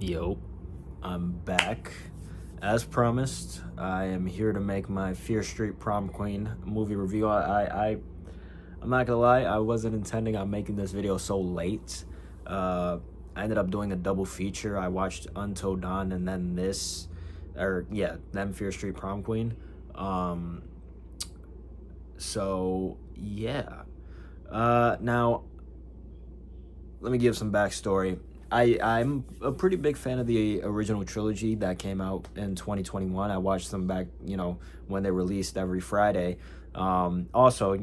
Yo, I'm back. As promised, I am here to make my Fear Street Prom Queen movie review. I'm not gonna lie, I wasn't intending on making this video so late. I ended up doing a double feature. I watched Until Dawn and then then Fear Street Prom Queen. So yeah. Now let me give some backstory. I'm a pretty big fan of the original trilogy that came out in 2021. I watched them back, when they released every Friday. Also,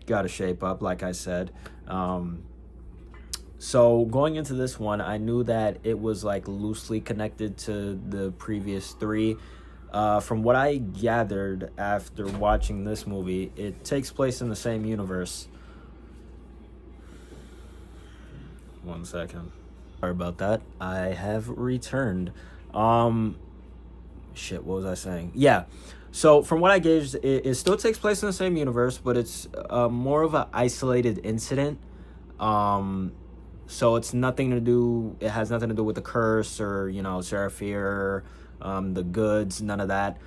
gotta shape up, like I said. So going into this one, I knew that it was like loosely connected to the previous three. From what I gathered after watching this movie, it takes place in the same universe. One second. Sorry about that. I have returned. Shit, what was I saying? Yeah. So from what I gauged, it still takes place in the same universe, but it's more of an isolated incident. So it has nothing to do with the curse or, Seraphir, the goods, none of that.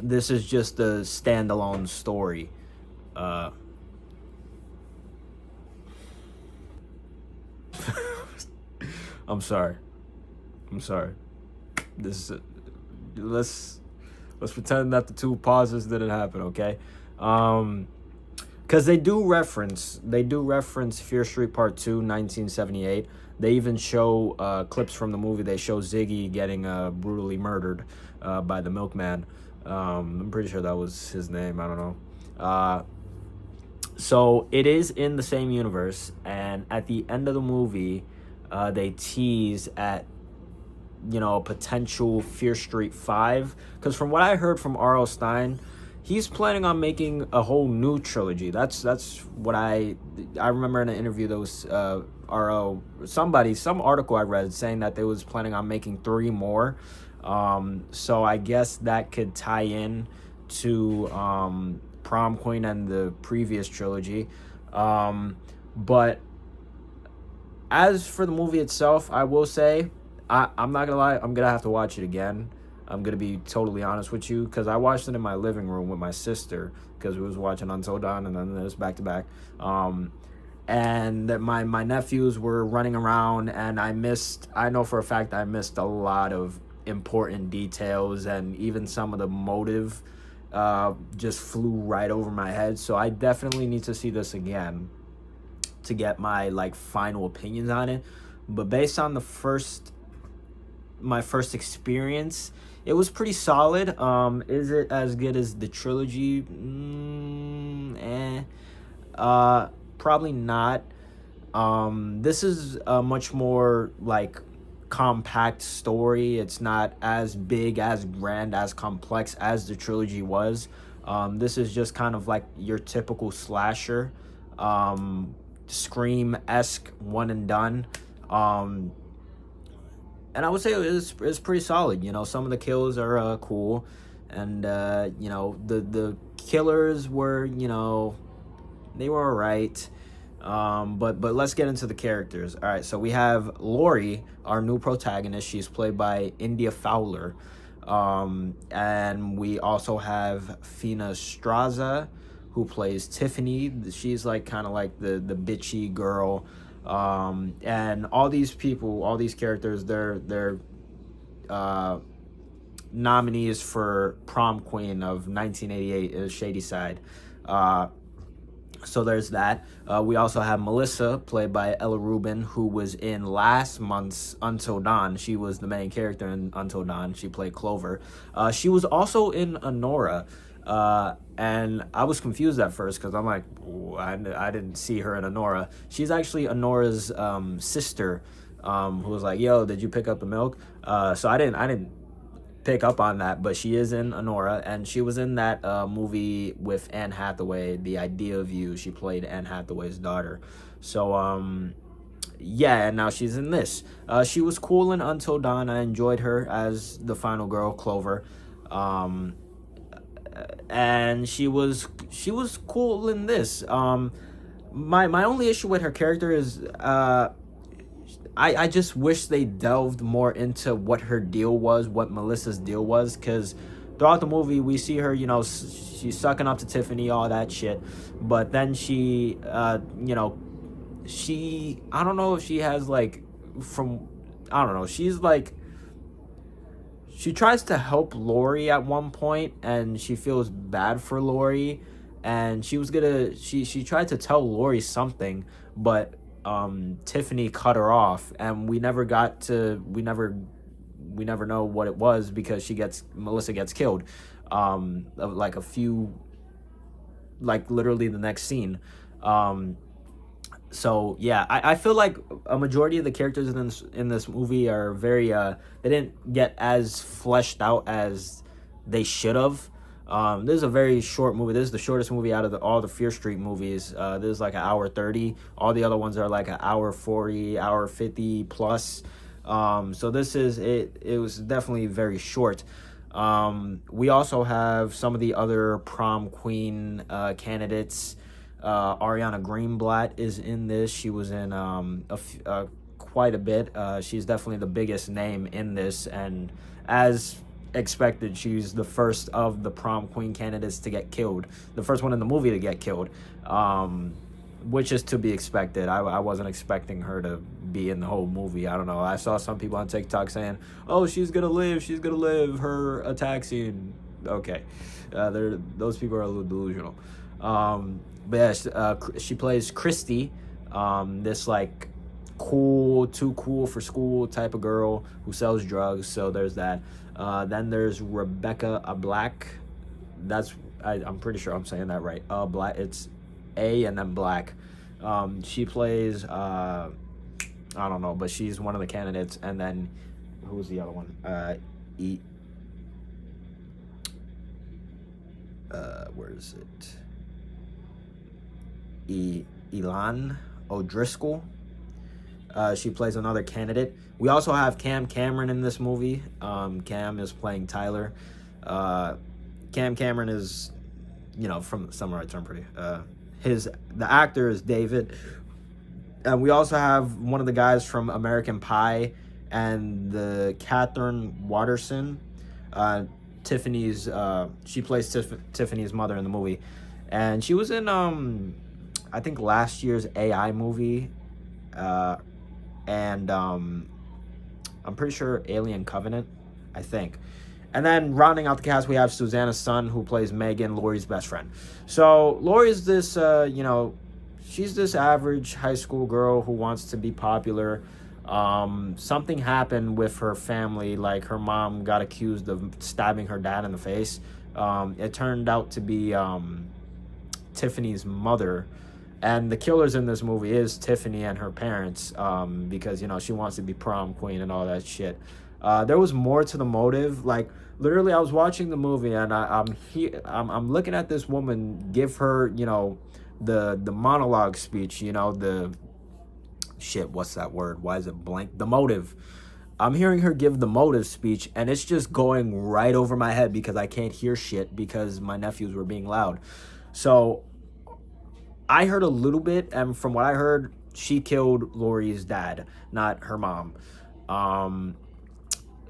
This is just a standalone story. I'm sorry. This is let's pretend that the two pauses didn't happen, okay? Because they do reference Fear Street Part 2, 1978. They even show clips from the movie. They show Ziggy getting brutally murdered by the milkman. I'm pretty sure that was his name. I don't know. So it is in the same universe, and at the end of the movie, they tease at a potential Fear Street 5, because from what I heard from R.L. Stine, he's planning on making a whole new trilogy. That's what I remember in an interview that was R.L. some article I read saying that they was planning on making 3 more. So I guess that could tie in to Prom Queen and the previous trilogy. But as for the movie itself, I will say, I'm not gonna lie, I'm gonna have to watch it again. I'm gonna be totally honest with you, because I watched it in my living room with my sister, because we was watching Until Dawn and then this back to back. And my nephews were running around, and I know for a fact I missed a lot of important details, and even some of the motive just flew right over my head. So I definitely need to see this again to get my final opinions on it. But based on my first experience, it was pretty solid. Is it as good as the trilogy? Probably not. This is a much more compact story. It's not as big, as grand, as complex as the trilogy was. This is just kind of like your typical slasher, Scream-esque one and done. And I would say it's pretty solid. Some of the kills are cool, and the killers were, they were alright. But let's get into the characters. All right, so we have Lori, our new protagonist. She's played by India Fowler. And we also have Fina Straza, who plays Tiffany. She's kind of like the bitchy girl. And all these characters, they're nominees for Prom Queen of 1988, Shady Side. So there's that. We also have Melissa, played by Ella Rubin, who was in last month's Until Dawn. She was the main character in Until Dawn. She played Clover. She was also in Honora. And I was confused at first, because I'm like, I didn't see her in Honora. She's actually Honora's sister, who was like, yo, did you pick up the milk? So I didn't pick up on that, but she is in Honora, and she was in that movie with Anne Hathaway, The Idea of You. She played Anne Hathaway's daughter. So yeah, and now she's in this. She was cool in Until Dawn. I enjoyed her as the final girl, Clover. And she was cool in this. My only issue with her character is I just wish they delved more into what her deal was, what Melissa's deal was, because throughout the movie we see her, she's sucking up to Tiffany, all that shit, but then she, I don't know if she has like, from, I don't know, she's like, she tries to help Lori at one point, and she feels bad for Lori, and she tried to tell Lori something, but Tiffany cut her off, and we never know what it was, because Melissa gets killed, like a few, like literally the next scene. So yeah, I feel like a majority of the characters in this movie are very they didn't get as fleshed out as they should have. This is a very short movie. This is the shortest movie out of all the Fear Street movies. This is like an hour 30. All the other ones are like an hour 40, hour 50 plus. So this is it. It was definitely very short. We also have some of the other prom queen candidates. Ariana Greenblatt is in this. She was in quite a bit. She's definitely the biggest name in this, and as expected, she's the first of the prom queen candidates to get killed. The first one in the movie to get killed, which is to be expected. I wasn't expecting her to be in the whole movie. I don't know. I saw some people on TikTok saying, "Oh, she's gonna live her attack scene." Okay, those people are a little delusional. But yeah, she plays Christy, this like too cool for school type of girl who sells drugs. So there's that. Then there's Rebecca Black. I'm pretty sure I'm saying that right. Black. It's A and then Black. She plays I don't know, but she's one of the candidates. And then who's the other one? Where is it? Elan O'Driscoll. She plays another candidate. We also have Cam Cameron in this movie. Cam is playing Tyler. Cam Cameron is, from Summer I Turned Pretty. The actor is David. And we also have one of the guys from American Pie and the Catherine Watterson. Tiffany's she plays Tiffany's mother in the movie, and she was in I think last year's AI movie, and I'm pretty sure Alien Covenant, I think. And then rounding out the cast, we have Susanna Sun, who plays Megan, Lori's best friend. So Lori's this she's this average high school girl who wants to be popular. Something happened with her family, like her mom got accused of stabbing her dad in the face. It turned out to be Tiffany's mother, and the killers in this movie is Tiffany and her parents, because she wants to be prom queen and all that shit. There was more to the motive. Like literally, I was watching the movie and I'm looking at this woman give her the monologue speech, the shit, what's that word? Why is it blank? The motive. I'm hearing her give the motive speech, and it's just going right over my head because I can't hear shit because my nephews were being loud. So I heard a little bit, and from what I heard, she killed Lori's dad, not her mom.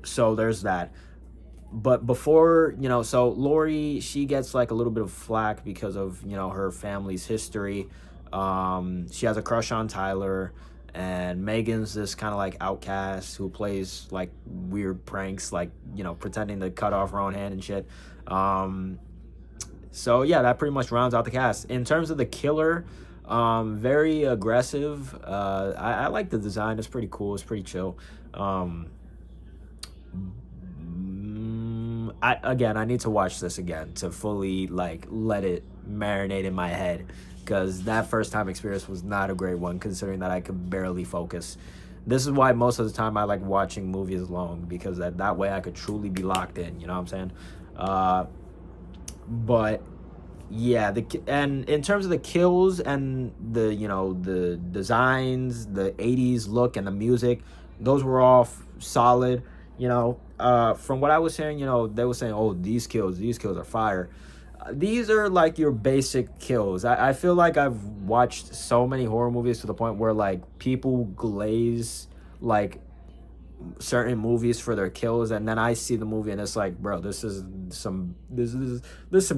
So there's that. But before, so Lori, she gets like a little bit of flack because of, her family's history. She has a crush on Tyler, and Megan's this kind of like outcast who plays like weird pranks, like, pretending to cut off her own hand and shit. So yeah, that pretty much rounds out the cast. In terms of the killer, very aggressive. I like the design. It's pretty cool. It's pretty chill. I need to watch this again to fully like let it marinate in my head, because that first time experience was not a great one, considering that I could barely focus. This is why most of the time I like watching movies long, because that way I could truly be locked in, you know what I'm saying? But yeah, and in terms of the kills and the the designs, the 80s look and the music, those were all solid. From what I was hearing, they were saying, oh, these kills are fire. These are like your basic kills. I feel like I've watched so many horror movies to the point where like people glaze like certain movies for their kills, and then I see the movie and it's like, bro, this is some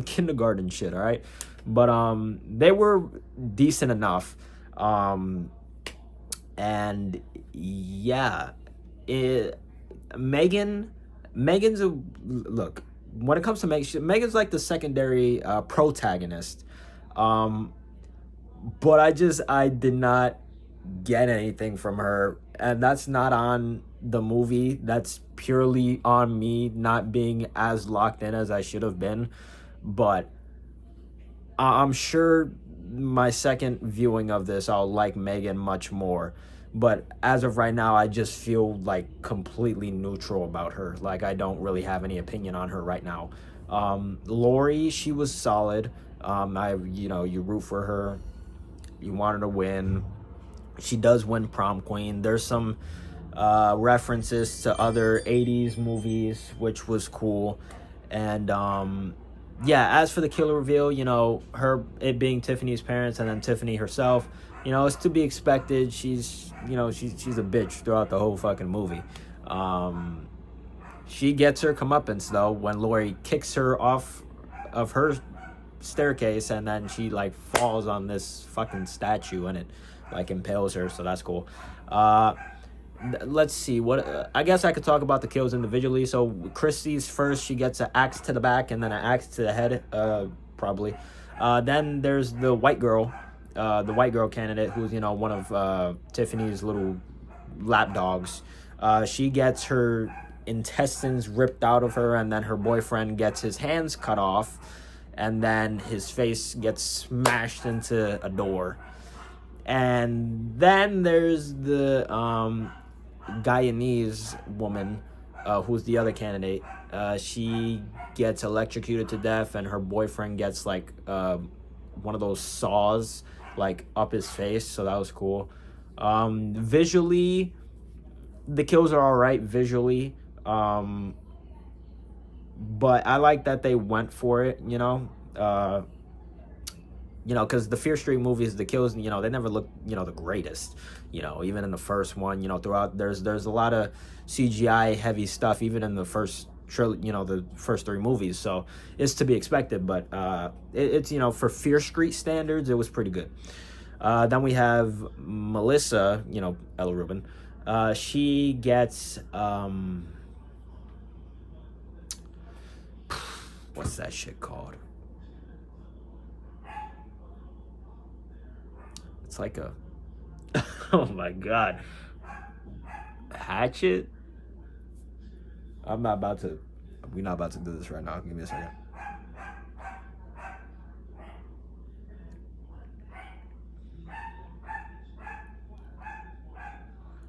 kindergarten shit, all right? But they were decent enough. And yeah, it Megan's a look, when it comes to Megan's like the secondary protagonist. But I did not get anything from her, and that's not on the movie. That's purely on me not being as locked in as I should have been. But I'm sure my second viewing of this, I'll like Megan much more. But as of right now, I just feel like completely neutral about her. Like, I don't really have any opinion on her right now. Lori, she was solid. You root for her. You want her to win. She does win prom queen. There's some references to other 80s movies, which was cool. And yeah, as for the killer reveal, it being Tiffany's parents and then Tiffany herself, it's to be expected. She's a bitch throughout the whole fucking movie. She gets her comeuppance though when Lori kicks her off of her staircase, and then she like falls on this fucking statue and it like impales her, so that's cool. Let's see what I guess I could talk about the kills individually. So Christie's first, she gets an axe to the back and then an axe to the head, probably. Then there's the white girl candidate, who's one of Tiffany's little lapdogs. She gets her intestines ripped out of her, and then her boyfriend gets his hands cut off, and then his face gets smashed into a door. And then there's the Guyanese woman, who's the other candidate. She gets electrocuted to death, and her boyfriend gets like one of those saws like up his face, so that was cool. Visually, the kills are all right visually, but I like that they went for it, because the Fear Street movies, the kills, they never look, the greatest, even in the first one, throughout, there's a lot of CGI heavy stuff, even in the first the first three movies, so it's to be expected, but it's, for Fear Street standards, it was pretty good. Then we have Melissa, Ella Rubin. She gets, what's that shit called? It's like a, oh my god, hatchet? We're not about to do this right now. Give me a second.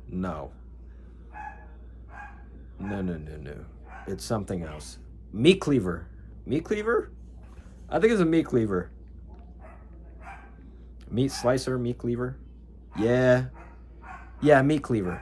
No. It's something else. Meat cleaver. Meat cleaver? I think it's a meat cleaver. Meat slicer, meat cleaver. Yeah, meat cleaver.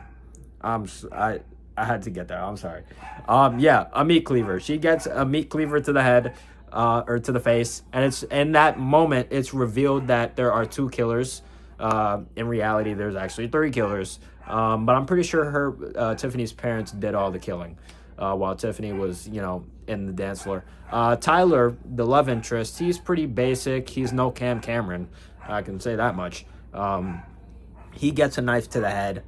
I had to get there. I'm sorry. Yeah, a meat cleaver. She gets a meat cleaver to the head, or to the face, and it's in that moment it's revealed that there are two killers. In reality, there's actually three killers. But I'm pretty sure her Tiffany's parents did all the killing, while Tiffany was, in the dance floor. Tyler, the love interest, he's pretty basic. He's no Cam Cameron. I can say that much. He gets a knife to the head,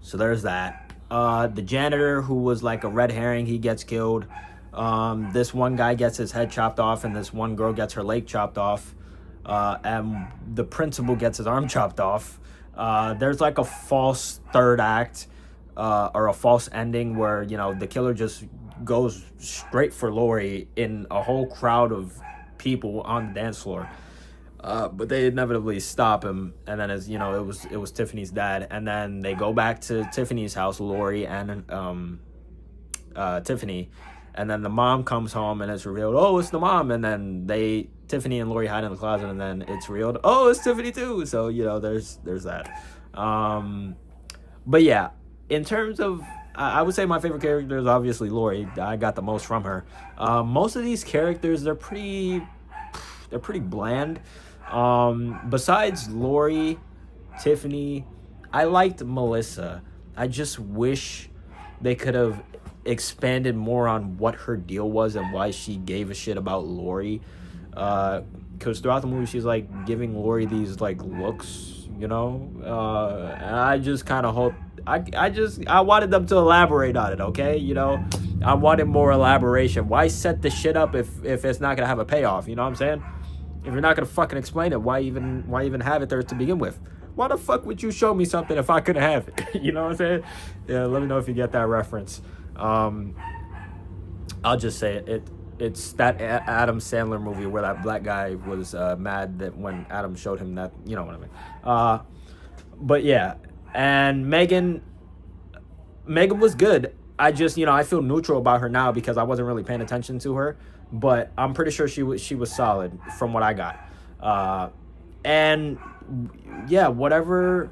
so there's that. The janitor, who was like a red herring, he gets killed. This one guy gets his head chopped off, and this one girl gets her leg chopped off. And the principal gets his arm chopped off. There's like a false third act, or a false ending where, the killer just goes straight for Lori in a whole crowd of people on the dance floor. But they inevitably stop him, and then as it was Tiffany's dad, and then they go back to Tiffany's house, Lori and Tiffany, and then the mom comes home and it's revealed, oh, it's the mom, and then Tiffany and Lori hide in the closet, and then it's revealed, oh, it's Tiffany too. So there's that. But yeah, in terms of, I would say my favorite character is obviously Lori. I got the most from her. Most of these characters, they're pretty bland. Besides Lori, Tiffany, I liked Melissa. I just wish they could have expanded more on what her deal was and why she gave a shit about Lori. Because throughout the movie, she's like giving Lori these like looks, you know. And I just kind of hope I wanted them to elaborate on it. Okay, you know, I wanted more elaboration. Why set the shit up if it's not gonna have a payoff? You know what I'm saying? If you're not gonna fucking explain it, why even have it there to begin with? Why the fuck would you show me something if I couldn't have it? You know what I'm saying? Yeah, let me know if you get that reference. I'll just say it. It's that Adam Sandler movie where that black guy was mad that when Adam showed him that, you know what I mean. But yeah, and Megan was good. I just, you know, I feel neutral about her now because I wasn't really paying attention to her, but I'm pretty sure she was solid from what I got. And yeah, whatever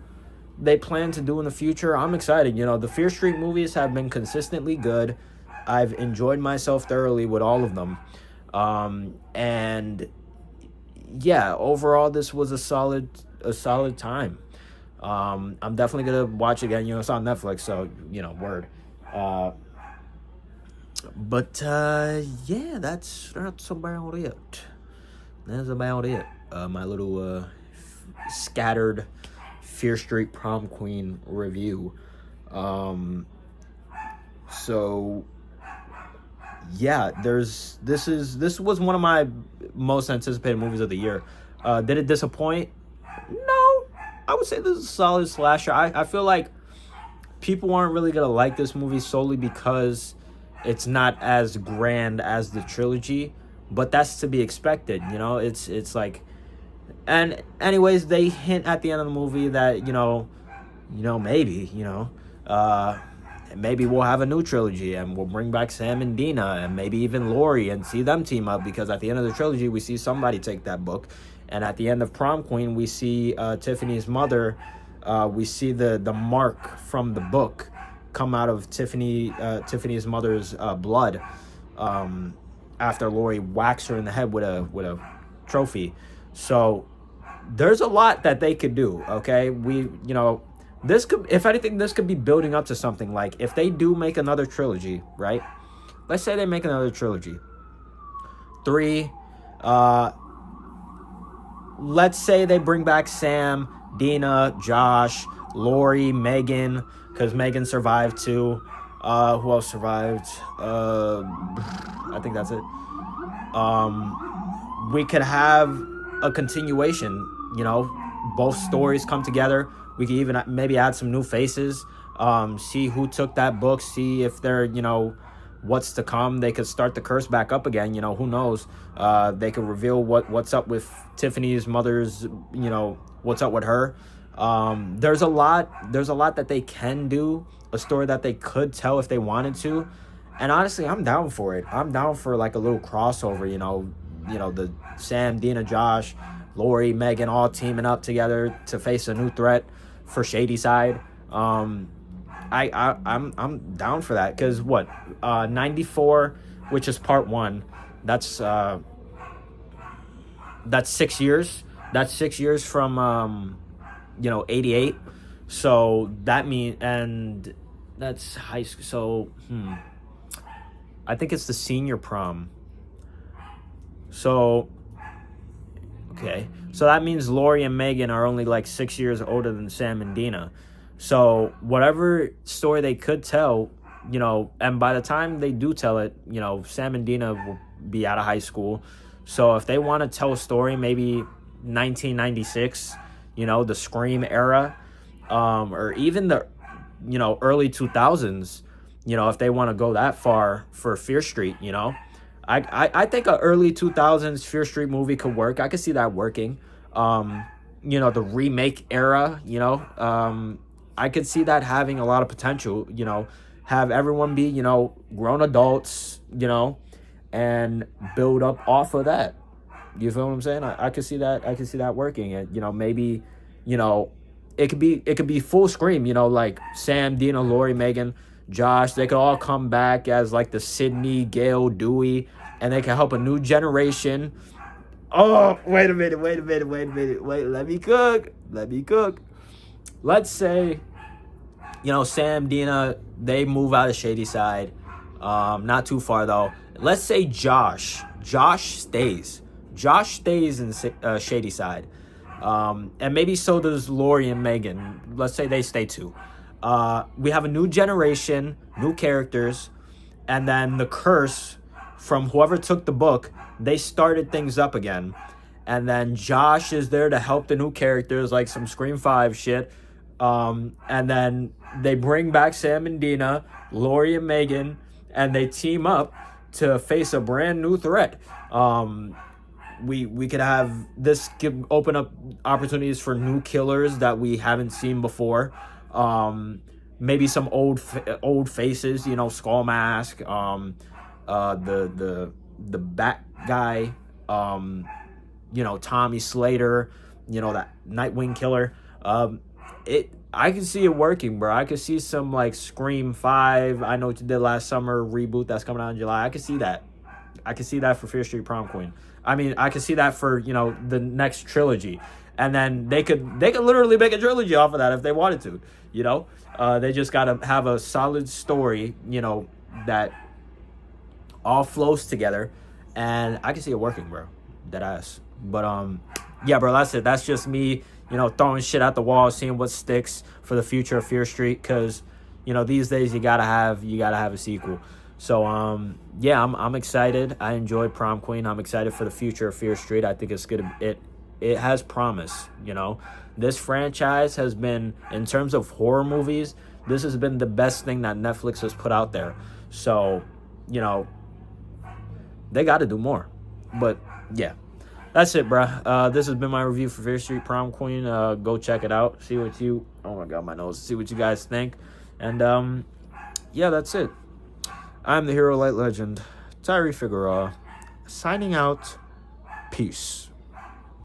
they plan to do in the future, I'm excited. You know, the Fear Street movies have been consistently good. I've enjoyed myself thoroughly with all of them. And yeah, overall, this was a solid time. I'm definitely gonna watch it again. You know, it's on Netflix, so you know, word. But yeah, that's about it. That's about it. My little scattered Fear Street Prom Queen review. So yeah, this was one of my most anticipated movies of the year. Did it disappoint? No, I would say this is a solid slasher. I feel like people aren't really gonna like this movie solely because it's not as grand as the trilogy, but that's to be expected. You know, it's like, and anyways, they hint at the end of the movie that maybe maybe we'll have a new trilogy and we'll bring back Sam and Dina and maybe even Lori and see them team up, because at the end of the trilogy we see somebody take that book, and at the end of Prom Queen we see Tiffany's mother. We see the mark from the book come out of Tiffany's mother's blood after Lori whacks her in the head with a trophy. So there's a lot that they could do. Okay, this could, if anything, this could be building up to something. Like if they do make another trilogy, right? Let's say they make another trilogy. 3. Let's say they bring back Sam, Dina, Josh, Lori, Megan, because Megan survived too. Who else survived? I think that's it. We could have a continuation. You know, both stories come together. We could even maybe add some new faces. See who took that book. See if they're, what's to come. They could start the curse back up again. You know, who knows? They could reveal what's up with Tiffany's mother's. What's up with her. There's a lot that they can do. A story that they could tell if they wanted to. And honestly, I'm down for it. I'm down for like a little crossover. The Sam, Dina, Josh, Lori, Megan all teaming up together to face a new threat for Shadyside. I'm down for that, because 94, which is part 1, that's 6 years. That's 6 years from 88. So that means, and that's high school. So I think it's the senior prom. So okay, so that means Lori and Megan are only like 6 years older than Sam and Dina. So whatever story they could tell, and by the time they do tell it, Sam and Dina will be out of high school. So if they want to tell a story, maybe 1996, the Scream era, or even the, early 2000s, if they want to go that far for Fear Street, I think a early 2000s Fear Street movie could work. I could see that working. The remake era, I could see that having a lot of potential, have everyone be, grown adults, and build up off of that. You feel what I'm saying? I could see that. I could see that working. And, maybe, it could be full Scream, like Sam, Dina, Lori, Megan, Josh. They could all come back as like the Sydney, Gail, Dewey, and they can help a new generation. Oh, wait a minute. Wait, let me cook. Let's say You know, Sam, Dina, they move out of Shady Side. Not too far though. Let's say Josh stays. Josh stays in Shady Side. And maybe so does Lori and Megan. Let's say they stay too. We have a new generation, new characters, and then the curse from whoever took the book, they started things up again. And then Josh is there to help the new characters, like some Scream 5 shit. And then they bring back Sam and Dina, Lori and Megan, and they team up to face a brand new threat. We could have this open up opportunities for new killers that we haven't seen before. Maybe some old faces, you know, Skull Mask, the Bat guy, you know, Tommy Slater, you know, that Nightwing killer. I can see it working, bro. I could see some like Scream 5. I know what you did last summer reboot that's coming out in July. I could see that. I could see that for Fear Street Prom Queen. I mean, I could see that for, you know, the next trilogy. And then they could literally make a trilogy off of that if they wanted to, you know? They just got to have a solid story, you know, that all flows together. And I can see it working, bro. Dead ass. But, yeah, bro, that's it. That's just me, you know, throwing shit at the wall, seeing what sticks for the future of Fear Street. Because, you know, these days you gotta have a sequel. So, yeah, I'm excited. I enjoyed Prom Queen. I'm excited for the future of Fear Street. I think it's good. It has promise, you know. This franchise has been, in terms of horror movies, this has been the best thing that Netflix has put out there. So, you know, they got to do more. But, yeah. That's it, bruh. This has been my review for Fear Street Prom Queen. Go check it out. See what you... Oh, my God, my nose. See what you guys think. And, yeah, that's it. I'm the Hero Light Legend, Tyree Figueroa, signing out. Peace.